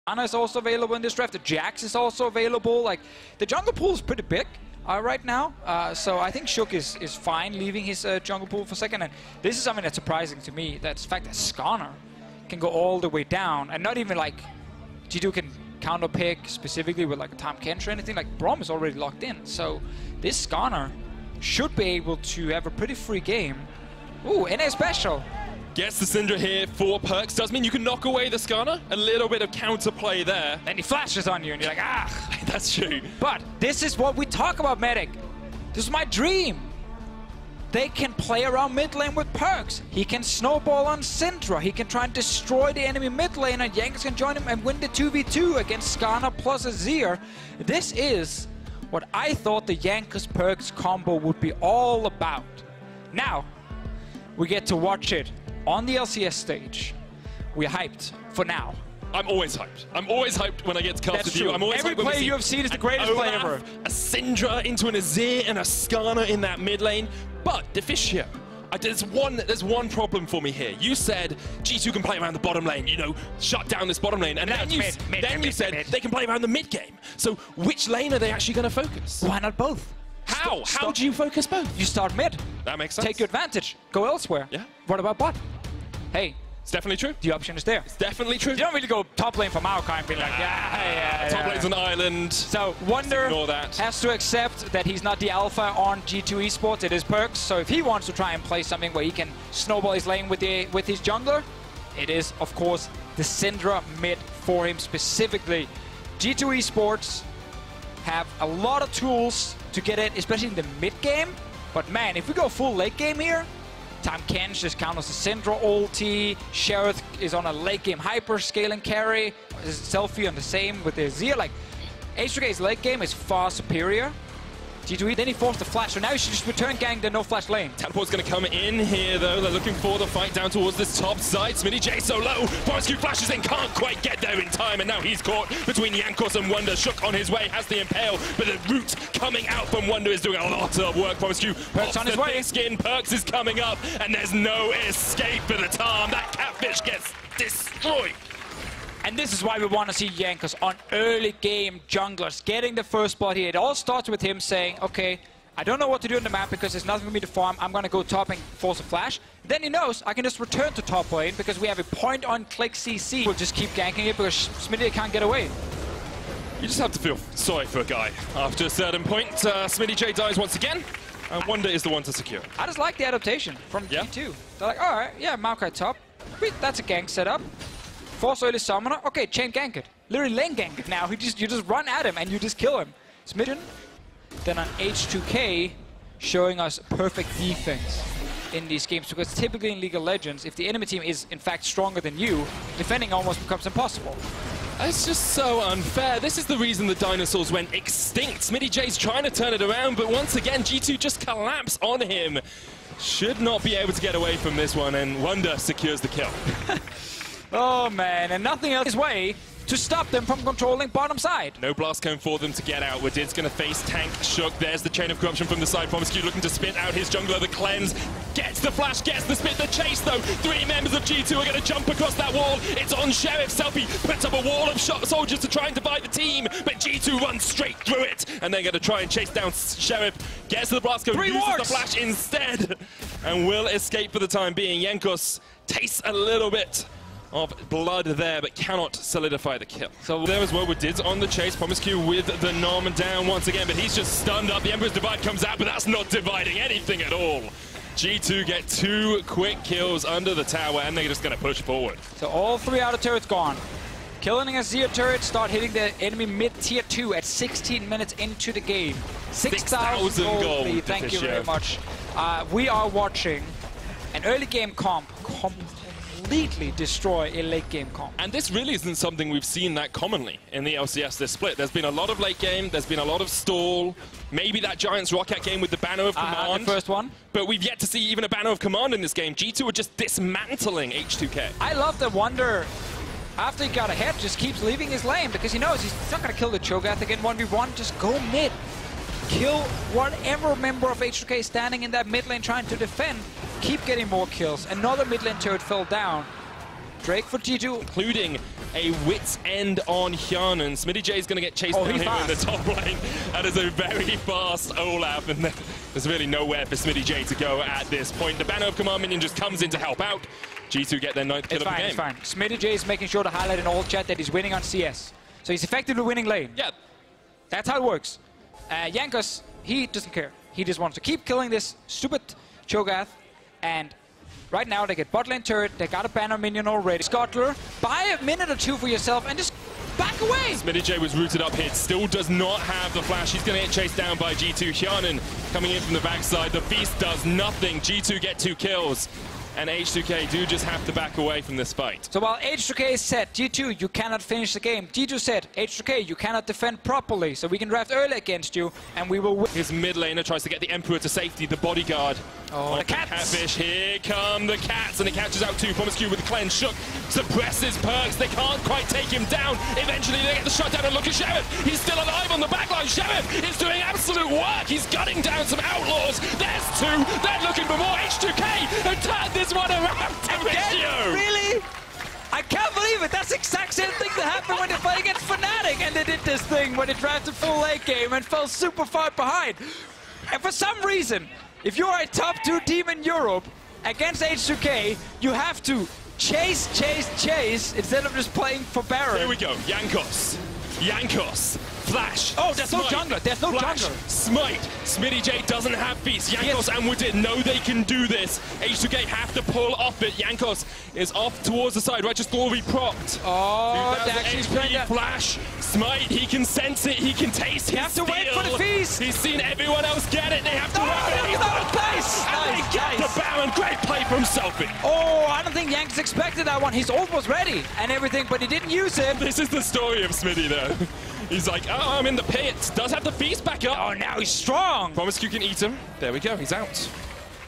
Ana is also available in this draft. The Jax is also available. Like, the jungle pool is pretty big right now. So I think Shook is fine leaving his jungle pool for second. And this is something that's surprising to me. That's the fact that Skarner can go all the way down. And not even like G2 can counter pick specifically with like a Tahm Kench or anything. Like, Braum is already locked in. So this Skarner should be able to have a pretty free game. Ooh, NA special. Gets the Syndra here for perks. Does mean you can knock away the Skarner. A little bit of counterplay there. Then he flashes on you and you're like, ah. That's true. But this is what we talk about, Medic. This is my dream. They can play around mid lane with perks. He can snowball on Syndra. He can try and destroy the enemy mid lane, and Jankos can join him and win the 2v2 against Skarner plus Azir. This is what I thought the Jankos perks combo would be all about. Now, we get to watch it on the LCS stage. We're hyped for now. I'm always hyped. I'm always hyped when I get to cast with you. I'm always Every hyped when player you have seen is the greatest player ever. A Syndra into an Azir and a Skarner in that mid lane. But Deficio, there's one problem for me here. You said G2 can play around the bottom lane, you know, shut down this bottom lane. And then you said they can play around the mid game. So which lane are they actually going to focus? Why not both? How? How do you focus both? You start mid. That makes sense. Take your advantage. Go elsewhere. Yeah. What about bot? Hey. It's definitely true. The option is there. It's definitely true. You don't really go top lane for Maokai and be like, yeah. Top lane's an island. So Wunder has to accept that he's not the alpha on G2 Esports. It is perks. So if he wants to try and play something where he can snowball his lane with his jungler, it is, of course, the Syndra mid for him specifically. G2 Esports have a lot of tools to get it, especially in the mid game. But man, if we go full late game here, Tahm Kench just counters the Syndra ulti. Sheriff is on a late game hyper scaling carry. Selfie on the same with the Azir. Like, H2K's late game is far superior. G2E, then he forced the flash, so now he should just return gang the no flash lane. Teleport's going to come in here, though. They're looking for the fight down towards this top side. SmittyJ so low. Forest flashes in, can't quite get there in time, and now he's caught between Jankos and Wunder. Shook on his way, has the impale, but the root coming out from Wunder is doing a lot of work. Forest Perks on his way. Skin, Perks is coming up, and there's no escape for the Tahm. That catfish gets destroyed. And this is why we want to see Jankos on early game junglers getting the first spot here. It all starts with him saying, okay, I don't know what to do on the map because there's nothing for me to farm. I'm going to go top and force a flash. Then he knows I can just return to top lane because we have a point-on-click CC. We'll just keep ganking it because Smitty can't get away. You just have to feel sorry for a guy. After a certain point, SmittyJ dies once again, and Wunder is the one to secure. I just like the adaptation from G2. They're like, all right, yeah, Maokai top. That's a gank setup. Force early summoner. Okay, chain gank it. Literally lane gank it now. You just run at him and you just kill him. Smitten. Then on H2K, showing us perfect defense in these games. Because typically in League of Legends, if the enemy team is in fact stronger than you, defending almost becomes impossible. It's just so unfair. This is the reason the dinosaurs went extinct. SmittyJ's trying to turn it around, but once again, G2 just collapse on him. Should not be able to get away from this one, and Wunder secures the kill. Oh man, and nothing else is way to stop them from controlling bottom side. No blast cone for them to get out. Wadid's going to face tank Shook. There's the chain of corruption from the side. Promiscu looking to spit out his jungler. The cleanse gets the flash, gets the spit. The chase though. 3 members of G2 are going to jump across that wall. It's on Sheriff. Selfie puts up a wall of soldiers to try and divide the team, but G2 runs straight through it, and they're going to try and chase down Sheriff. Gets to the blast cone, uses the flash instead, and will escape for the time being. Jankos tastes a little bit of blood there, but cannot solidify the kill. So there as well with Dids on the chase. Promiscu with the Nom down once again, but he's just stunned up. The Emperor's Divide comes out, but that's not dividing anything at all. G2 get 2 quick kills under the tower, and they're just going to push forward. So all 3 outer turrets gone. Killing a Azir turret, start hitting the enemy mid-tier 2 at 16 minutes into the game. 6,000 gold lead. Thank you very much. We are watching an early game comp completely destroy a late game comp. And this really isn't something we've seen that commonly in the LCS this split. There's been a lot of late game, there's been a lot of stall, maybe that Giants Rocket game with the Banner of Command. The first one. But we've yet to see even a Banner of Command in this game. G2 are just dismantling H2K. I love the Wunder, after he got ahead, just keeps leaving his lane because he knows he's not going to kill the Cho'Gath again 1v1, just go mid. Kill whatever member of H2K is standing in that mid lane trying to defend. Keep getting more kills. Another mid lane turret fell down. Drake for G2. Including a wit's end on Hyanan. Smitty J is going to get chased down here in the top lane. That is a very fast Olaf, and there's really nowhere for Smitty J to go at this point. The Banner of Command minion just comes in to help out. G2 get their 9th kill of the game. It's fine. Smitty J is making sure to highlight in all chat that he's winning on CS. So he's effectively winning lane. Yeah. That's how it works. Jankos, he doesn't care. He just wants to keep killing this stupid Cho'Gath. And right now they get bot lane turret, they got a banner minion already. Scottler, buy a minute or two for yourself and just back away! Smitty J was rooted up here, still does not have the flash. He's going to get chased down by G2. Hyanan coming in from the backside. The Feast does nothing. G2 get 2 kills. And H2K do just have to back away from this fight. So while H2K said, G2, you cannot finish the game, G2 said, H2K, you cannot defend properly, so we can draft early against you, and we will win. His mid laner tries to get the Emperor to safety, the bodyguard. Oh, the cats! Catfish, here come the cats, and it catches out 2. Promiscu with the cleanse. Shook suppresses Perks. They can't quite take him down. Eventually they get the shutdown, and look at Sheriff. He's still alive on the backline. Sheriff is doing absolute work. He's gunning down some outlaws. There's 2. They're looking for more. H2K and turn this one around. Again? Really? I can't believe it. That's the exact same thing that happened when they played against Fnatic, and they did this thing when they drafted full late game and fell super far behind. And for some reason, if you're a top 2 team in Europe against H2K, you have to chase instead of just playing for Baron. Here we go. Yankos. Flash. Oh, there's no jungler. There's no jungler. Smite. Smitty J doesn't have Feast. Yankos and Wooded know they can do this. H2K have to pull off it. Yankos is off towards the side. Right, just all repropped. Oh, that's Flash. Smite, he can sense it. He can taste it. You have to wait for the Feast. He's seen everyone else get it. They have to wait. Nice. And they get the Baron. Great play from Selfie. Oh, I don't think Yankos expected that one. His ult was ready and everything, but he didn't use it. This is the story of Smitty, though. He's like, oh, I'm in the pit. Does have the Feast back up. Oh, now he's strong. Promiscu can eat him. There we go. He's out.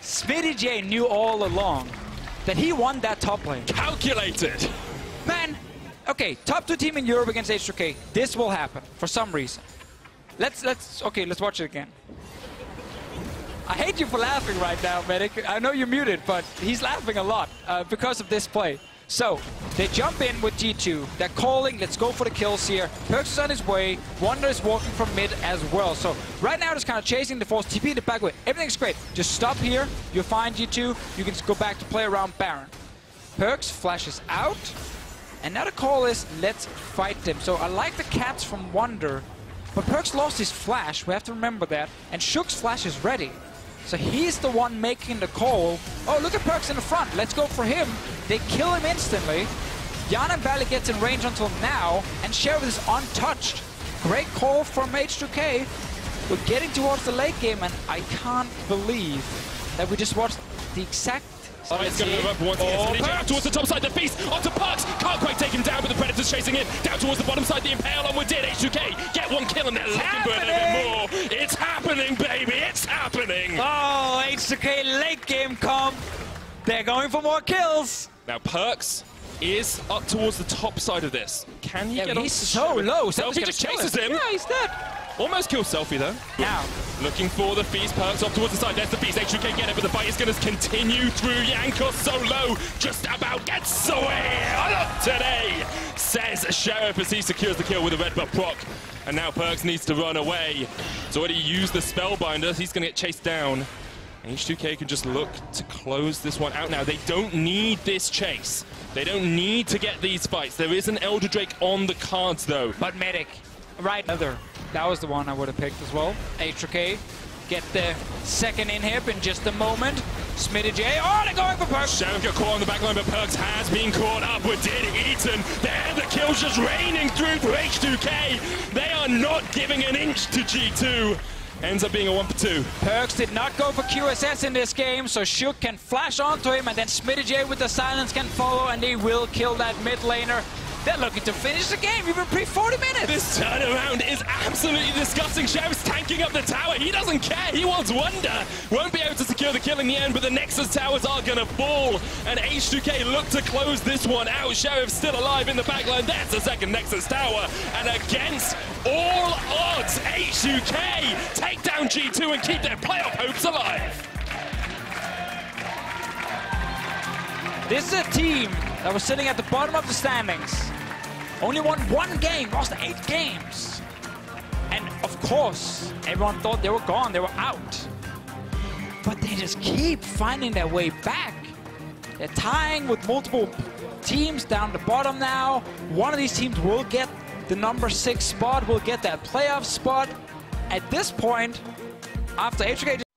Smitty J knew all along that he won that top lane. Calculated. Man, okay, top 2 team in Europe against H2K. This will happen for some reason. Let's watch it again. I hate you for laughing right now, Medic. I know you're muted, but he's laughing a lot because of this play. So, they jump in with G2. They're calling, let's go for the kills here. Perks is on his way. Wonder is walking from mid as well. So, right now, just kind of chasing the force, TP in the back way. Everything's great. Just stop here. You'll find G2. You can just go back to play around Baron. Perks flashes out. And now the call is, let's fight them. So, I like the cats from Wonder. But Perks lost his flash. We have to remember that. And Shook's flash is ready. So he's the one making the call. Oh, look at Perks in the front. Let's go for him. They kill him instantly. Yana barely gets in range until now, and Sheriff is untouched. Great call from H2K. We're getting towards the late game, and I can't believe that we just watched the exact... It's going to move up once again. Out towards the top side, the Feast onto Perks. Can't quite take him down, but the Predator's chasing him. Down towards the bottom side, the Impale on Wooded. H2K get 1 kill, and they're looking for a little bit more. It's happening, baby. It's happening. Oh, H2K late game comp. They're going for more kills. Now, Perks is up towards the top side of this. Can he get on? He's so low. Selfie just chases him. Yeah, he's dead. Almost kills Selfie, though. Now. Looking for the Feast. Perks off towards the side. There's the Feast. H2K get it, but the fight is going to continue through. Yankos so low. Just about gets away. Not today, says Sheriff as he secures the kill with a red buff proc. And now Perks needs to run away. He's already used the Spellbinder. He's going to get chased down. H2K can just look to close this one out now. They don't need this chase. They don't need to get these fights. There is an Elder Drake on the cards, though. But Medic, right, that was the one I would have picked as well. H2K get the second inhib in just a moment. Smitty J, oh, they're going for Perks. Sheriff got caught on the backline, but Perks has been caught up with Eaton. There, the kills just raining through for H2K. They are not giving an inch to G2. Ends up being a 1-for-2. Perks did not go for QSS in this game, so Shook can flash onto him, and then Smitty J with the silence can follow, and they will kill that mid laner. They're looking to finish the game, even pre-40 minutes. This turnaround is absolutely disgusting. Sheriff's tanking up the tower. He doesn't care. He wants Wonder. Won't be able to secure the kill in the end, but the Nexus towers are going to fall. And H2K look to close this one out. Sheriff's still alive in the backline. There's the second Nexus tower. And against all odds, H2K take down G2 and keep their playoff hopes alive. This is a team that was sitting at the bottom of the standings. Only won 1 game, lost 8 games. And of course, everyone thought they were gone, they were out. But they just keep finding their way back. They're tying with multiple teams down the bottom now. One of these teams will get the number 6 spot, will get that playoff spot. At this point, after H2K